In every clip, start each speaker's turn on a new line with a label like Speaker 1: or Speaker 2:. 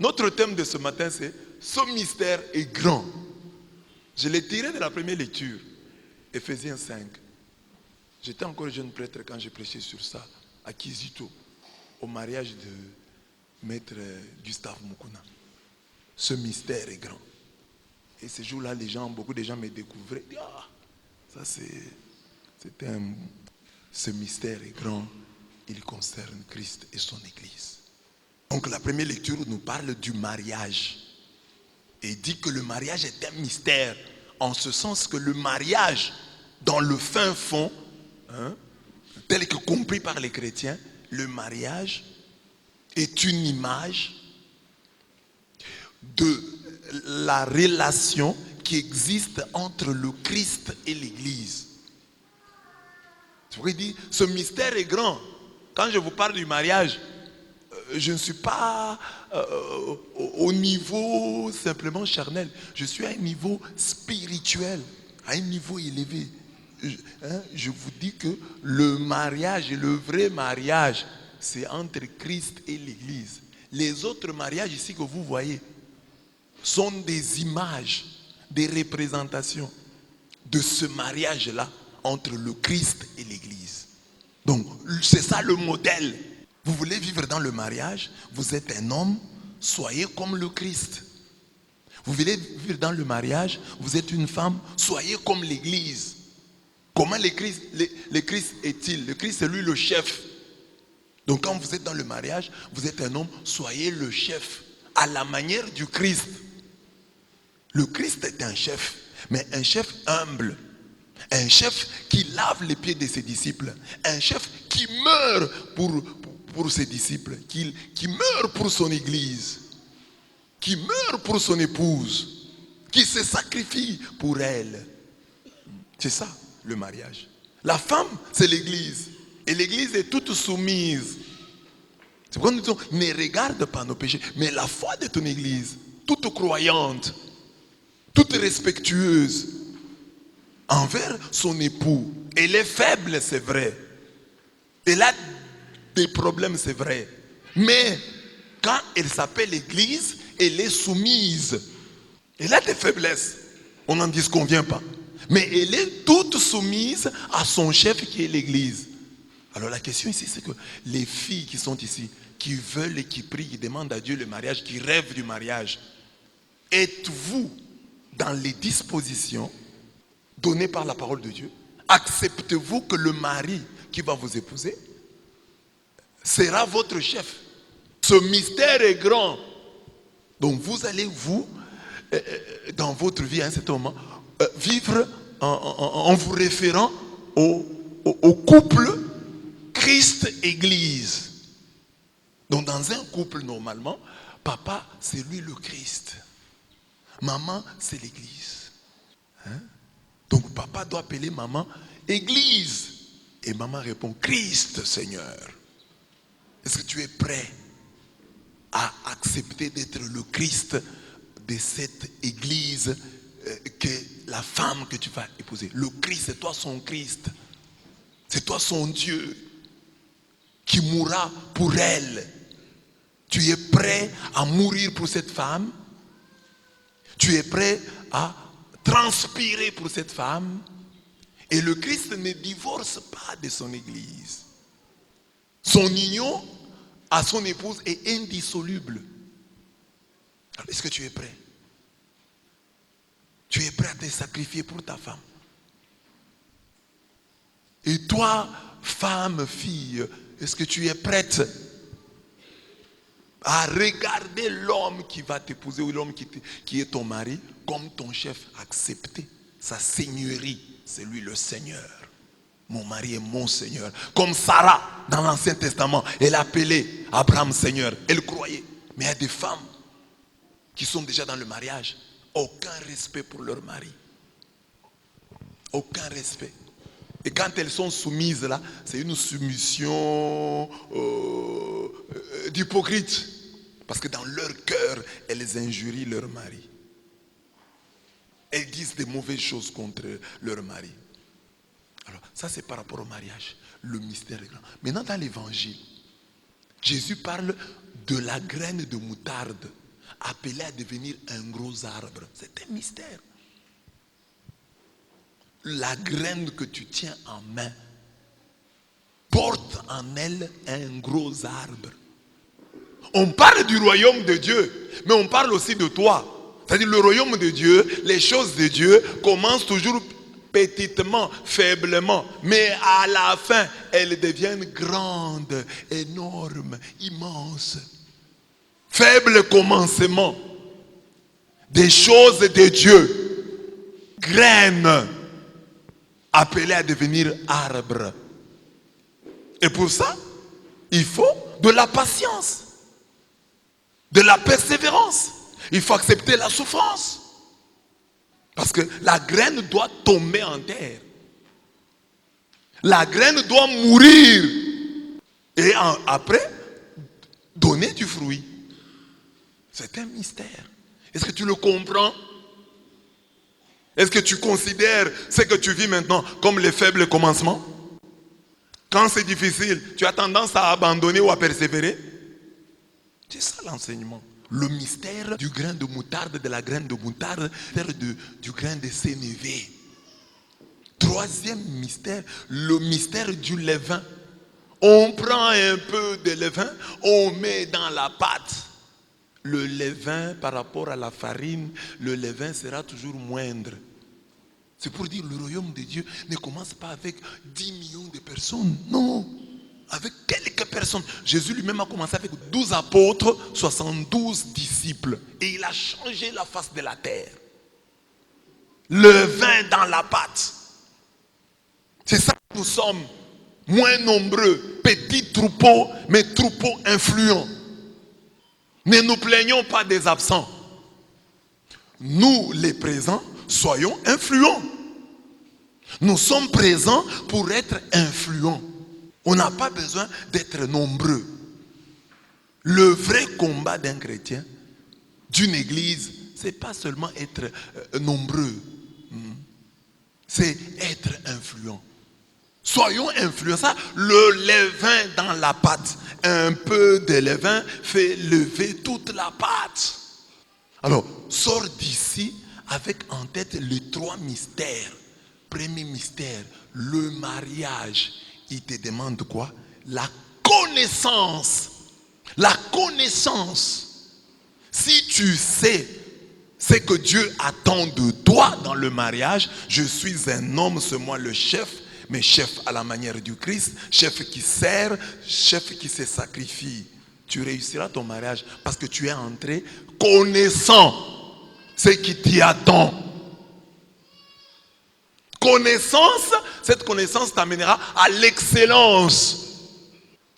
Speaker 1: Notre thème de ce matin, c'est « Ce mystère est grand ». Je l'ai tiré de la première lecture, Éphésiens 5. J'étais encore jeune prêtre quand j'ai prêché sur ça, à Kizito, au mariage de maître Gustave Mukuna. Ce mystère est grand. Et ce jour-là, beaucoup de gens me découvraient. Ah, ça c'était ce mystère est grand. Il concerne Christ et son Église. Donc la première lecture nous parle du mariage. Et dit que le mariage est un mystère. En ce sens que le mariage, dans le fin fond, tel que compris par les chrétiens, le mariage est une image de la relation qui existe entre le Christ et l'Église. Tu pourrais dire, ce mystère est grand. Quand je vous parle du mariage, je ne suis pas au niveau simplement charnel. Je suis à un niveau spirituel, à un niveau élevé. Je vous dis que le mariage, le vrai mariage, c'est entre Christ et l'Église. Les autres mariages ici que vous voyez sont des images, des représentations de ce mariage-là entre le Christ et l'Église. Donc, c'est ça le modèle. Vous voulez vivre dans le mariage, vous êtes un homme, soyez comme le Christ. Vous voulez vivre dans le mariage, vous êtes une femme, soyez comme l'Église. Comment le Christ est-il? Le Christ, c'est lui le chef. Donc quand vous êtes dans le mariage, vous êtes un homme, soyez le chef, à la manière du Christ. Le Christ est un chef, mais un chef humble. Un chef qui lave les pieds de ses disciples. Un chef qui meurt pour ses disciples. Qui meurt pour son église. Qui meurt pour son épouse. Qui se sacrifie pour elle. C'est ça le mariage. La femme, c'est l'église. Et l'église est toute soumise. C'est pourquoi nous disons, ne regarde pas nos péchés. Mais la foi de ton église, toute croyante, toute respectueuse envers son époux. Elle est faible, c'est vrai. Elle a des problèmes, c'est vrai. Mais quand elle s'appelle l'église, elle est soumise. Elle a des faiblesses. On n'en disconvient pas. Mais elle est toute soumise à son chef qui est l'église. Alors la question ici, c'est que les filles qui sont ici, qui veulent et qui prient, qui demandent à Dieu le mariage, qui rêvent du mariage, êtes-vous dans les dispositions données par la parole de Dieu? Acceptez-vous que le mari qui va vous épouser sera votre chef? Ce mystère est grand. Donc vous allez, dans votre vie à un certain moment, vivre en vous référant au couple Christ-Église. Donc dans un couple, normalement, papa, c'est lui le Christ. Maman, c'est l'Église. Donc papa doit appeler maman Église. Et maman répond Christ, Seigneur. Est-ce que tu es prêt à accepter d'être le Christ de cette Église que la femme que tu vas épouser? Le Christ, c'est toi son Christ. C'est toi son Dieu qui mourra pour elle. Tu es prêt à mourir pour cette femme? Tu es prêt à transpirer pour cette femme? Et le Christ ne divorce pas de son Église. Son union à son épouse est indissoluble. Alors, est-ce que tu es prêt? Tu es prêt à te sacrifier pour ta femme? Et toi, femme, fille, est-ce que tu es prête à regarder l'homme qui va t'épouser ou l'homme qui est ton mari comme ton chef? Accepter sa seigneurie. C'est lui le Seigneur. Mon mari est mon Seigneur. Comme Sarah dans l'Ancien Testament, elle appelait Abraham Seigneur. Elle croyait. Mais il y a des femmes qui sont déjà dans le mariage. Aucun respect pour leur mari. Aucun respect. Et quand elles sont soumises là, c'est une soumission d'hypocrite. Parce que dans leur cœur, elles injurient leur mari. Elles disent des mauvaises choses contre leur mari. Alors, ça c'est par rapport au mariage. Le mystère est grand. Maintenant, dans l'évangile, Jésus parle de la graine de moutarde. appelé à devenir un gros arbre. C'est un mystère. La graine que tu tiens en main porte en elle un gros arbre. On parle du royaume de Dieu, mais on parle aussi de toi. C'est-à-dire le royaume de Dieu, les choses de Dieu commencent toujours petitement, faiblement, mais à la fin, elles deviennent grandes, énormes, immenses. Faible commencement des choses de Dieu, graines appelées à devenir arbres. Et pour ça, il faut de la patience, de la persévérance. Il faut accepter la souffrance. Parce que la graine doit tomber en terre. La graine doit mourir. Et après, donner du fruit. C'est un mystère. Est-ce que tu le comprends? Est-ce que tu considères ce que tu vis maintenant comme les faibles commencements? Quand c'est difficile, tu as tendance à abandonner ou à persévérer? C'est ça l'enseignement. Le mystère du grain de moutarde, de la graine de moutarde, du grain de sénévé. Troisième mystère, le mystère du levain. On prend un peu de levain, on met dans la pâte. Le levain par rapport à la farine, le levain sera toujours moindre. C'est pour dire que le royaume de Dieu ne commence pas avec 10 millions de personnes. Non, avec quelques personnes. Jésus lui-même a commencé avec 12 apôtres, 72 disciples. Et il a changé la face de la terre. Le vin dans la pâte. C'est ça que nous sommes. Moins nombreux, petits troupeaux, mais troupeaux influents. Ne nous plaignons pas des absents. Nous, les présents, soyons influents. Nous sommes présents pour être influents. On n'a pas besoin d'être nombreux. Le vrai combat d'un chrétien, d'une église, c'est pas seulement être nombreux. C'est être influent. Soyons influents. Ça, le levain dans la pâte. Un peu de levain fait lever toute la pâte. Alors, sors d'ici avec en tête les 3 mystères. Premier mystère, le mariage. Il te demande quoi? La connaissance. La connaissance. Si tu sais ce que Dieu attend de toi dans le mariage, je suis un homme, c'est moi le chef, mais chef à la manière du Christ, chef qui sert, chef qui se sacrifie. Tu réussiras ton mariage parce que tu es entré connaissant ce qui t'y attend. Connaissance, cette connaissance t'amènera à l'excellence.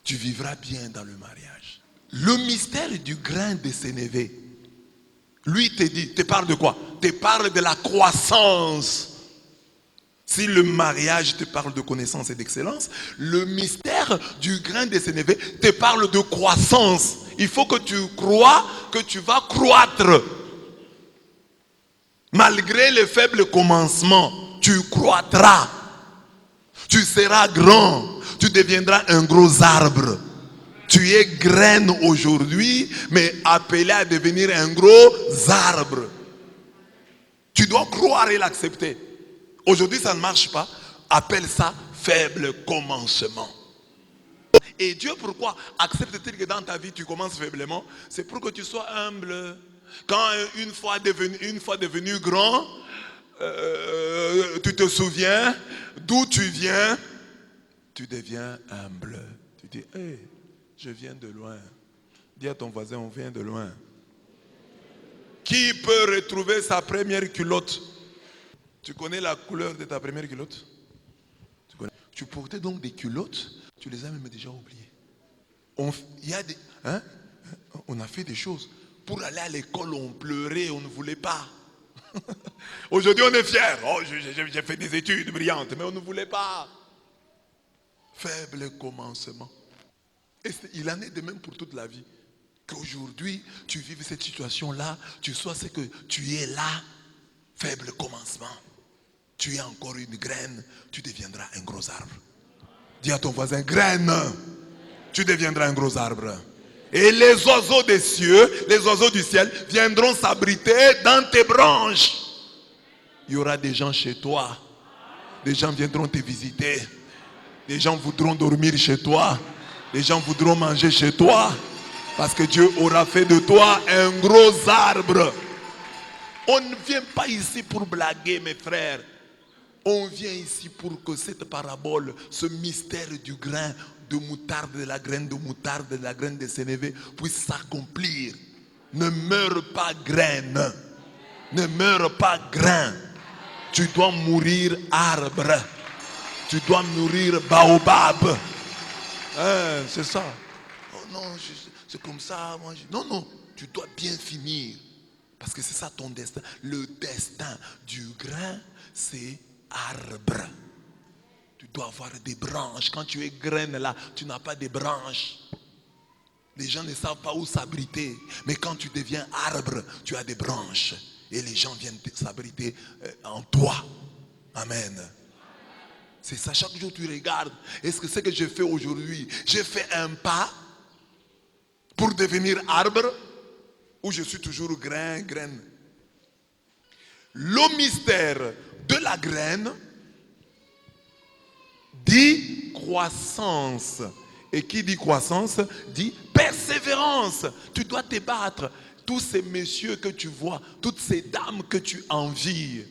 Speaker 1: Tu vivras bien dans le mariage. Le mystère du grain de sénévé, lui te parle de quoi? Te parle de la croissance. Si le mariage te parle de connaissance et d'excellence, le mystère du grain de sénévé te parle de croissance. Il faut que tu crois que tu vas croître. Malgré les faibles commencements, tu croîtras. Tu seras grand. Tu deviendras un gros arbre. Tu es graine aujourd'hui, mais appelé à devenir un gros arbre. Tu dois croire et l'accepter. Aujourd'hui, ça ne marche pas. Appelle ça faible commencement. Et Dieu, pourquoi accepte-t-il que dans ta vie, tu commences faiblement? C'est pour que tu sois humble. Quand une fois devenu grand, tu te souviens d'où tu viens, tu deviens humble. Tu dis, hey, je viens de loin. Dis à ton voisin, on vient de loin. Qui peut retrouver sa première culotte? Tu connais la couleur de ta première culotte? Tu portais donc des culottes, tu les as même déjà oubliées. On a fait des choses. Pour aller à l'école, on pleurait, on ne voulait pas. Aujourd'hui, on est fiers. Oh, j'ai fait des études brillantes, mais on ne voulait pas. Faible commencement. Et il en est de même pour toute la vie. Qu'aujourd'hui, tu vives cette situation-là, tu sois ce que tu es là. Faible commencement. Tu es encore une graine, tu deviendras un gros arbre. Dis à ton voisin, graine, tu deviendras un gros arbre. Et les oiseaux des cieux, les oiseaux du ciel viendront s'abriter dans tes branches. Il y aura des gens chez toi. Des gens viendront te visiter. Des gens voudront dormir chez toi. Des gens voudront manger chez toi. Parce que Dieu aura fait de toi un gros arbre. On ne vient pas ici pour blaguer, mes frères. On vient ici pour que cette parabole, ce mystère du grain de moutarde, de la graine de moutarde, de la graine de sénévé, puisse s'accomplir. Ne meurs pas graine. Ne meurs pas grain. Tu dois mourir arbre. Tu dois mourir baobab. C'est ça. Oh non, c'est comme ça. Non, tu dois bien finir. Parce que c'est ça ton destin. Le destin du grain, c'est arbre. Tu dois avoir des branches. Quand tu es graine là, tu n'as pas de branches. Les gens ne savent pas où s'abriter. Mais quand tu deviens arbre, tu as des branches. Et les gens viennent s'abriter en toi. Amen. C'est ça, chaque jour tu regardes. Est-ce que ce que j'ai fait aujourd'hui, j'ai fait un pas pour devenir arbre? Ou je suis toujours graine? Le mystère de la graine dit croissance. Et qui dit croissance dit persévérance. Tu dois te battre. Tous ces messieurs que tu vois, toutes ces dames que tu envies,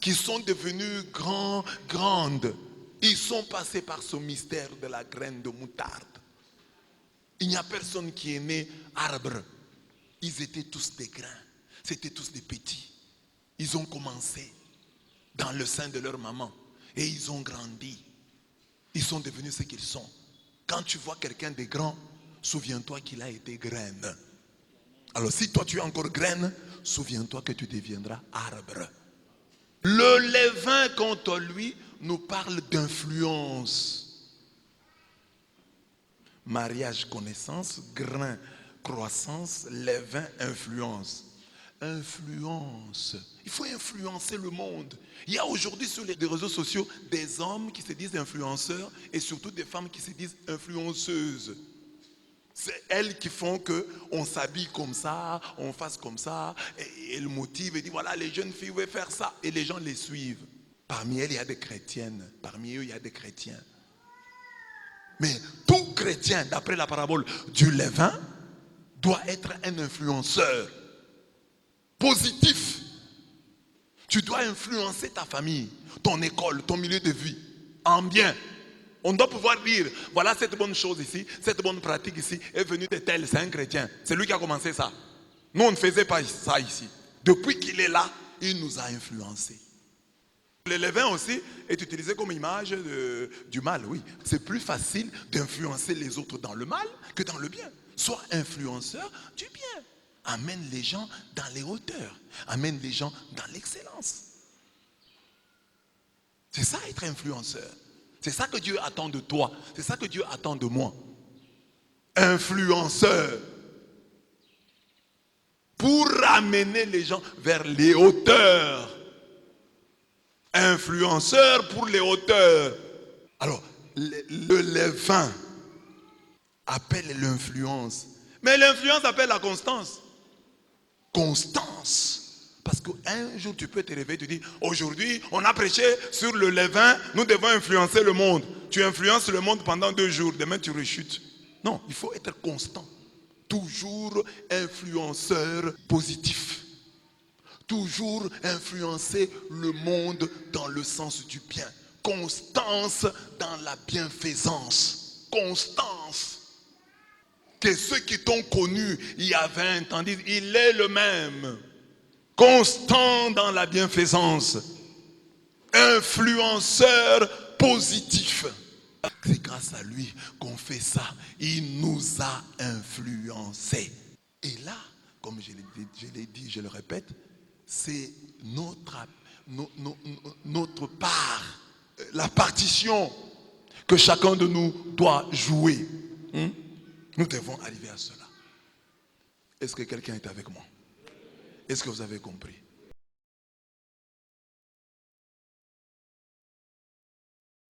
Speaker 1: qui sont devenus grandes, ils sont passés par ce mystère de la graine de moutarde. Il n'y a personne qui est né arbre. Ils étaient tous des grains. C'était tous des petits. Ils ont commencé dans le sein de leur maman. Et ils ont grandi. Ils sont devenus ce qu'ils sont. Quand tu vois quelqu'un de grand, souviens-toi qu'il a été graine. Alors si toi tu es encore graine, souviens-toi que tu deviendras arbre. Le levain, quant à lui, nous parle d'influence. Mariage, connaissance, grain, croissance, levain, influence. Influence. Il faut influencer le monde. Il y a aujourd'hui sur les réseaux sociaux des hommes qui se disent influenceurs et surtout des femmes qui se disent influenceuses. C'est elles qui font qu'on s'habille comme ça, on fasse comme ça, et elles motivent et disent voilà, les jeunes filles veulent faire ça, et les gens les suivent. Parmi elles, il y a des chrétiennes, parmi eux, il y a des chrétiens. Mais tout chrétien, d'après la parabole du levain, doit être un influenceur positif. Tu dois influencer ta famille, ton école, ton milieu de vie, en bien. On doit pouvoir dire, voilà cette bonne chose ici, cette bonne pratique ici, est venue de tel, c'est un chrétien. C'est lui qui a commencé ça. Nous, on ne faisait pas ça ici. Depuis qu'il est là, il nous a influencés. Le levain aussi est utilisé comme image du mal, oui. C'est plus facile d'influencer les autres dans le mal que dans le bien. Sois influenceur du bien. Amène les gens dans les hauteurs. Amène les gens dans l'excellence. C'est ça être influenceur. C'est ça que Dieu attend de toi. C'est ça que Dieu attend de moi. Influenceur. Pour ramener les gens vers les hauteurs. Influenceur pour les hauteurs. Alors, le levain appelle l'influence. Mais l'influence appelle la constance. Constance. Parce qu'un jour, tu peux te réveiller et te dire, aujourd'hui, on a prêché sur le levain, nous devons influencer le monde. Tu influences le monde pendant 2 jours, demain tu rechutes. Non, il faut être constant. Toujours influenceur positif. Toujours influencer le monde dans le sens du bien. Constance dans la bienfaisance. Constance. Que ceux qui t'ont connu il y a 20 ans disent, il est le même. Constant dans la bienfaisance, influenceur positif. C'est grâce à lui qu'on fait ça. Il nous a influencés. Et là, comme je l'ai dit, je le répète, c'est notre part, la partition que chacun de nous doit jouer. Nous devons arriver à cela. Est-ce que quelqu'un est avec moi? Est-ce que vous avez compris?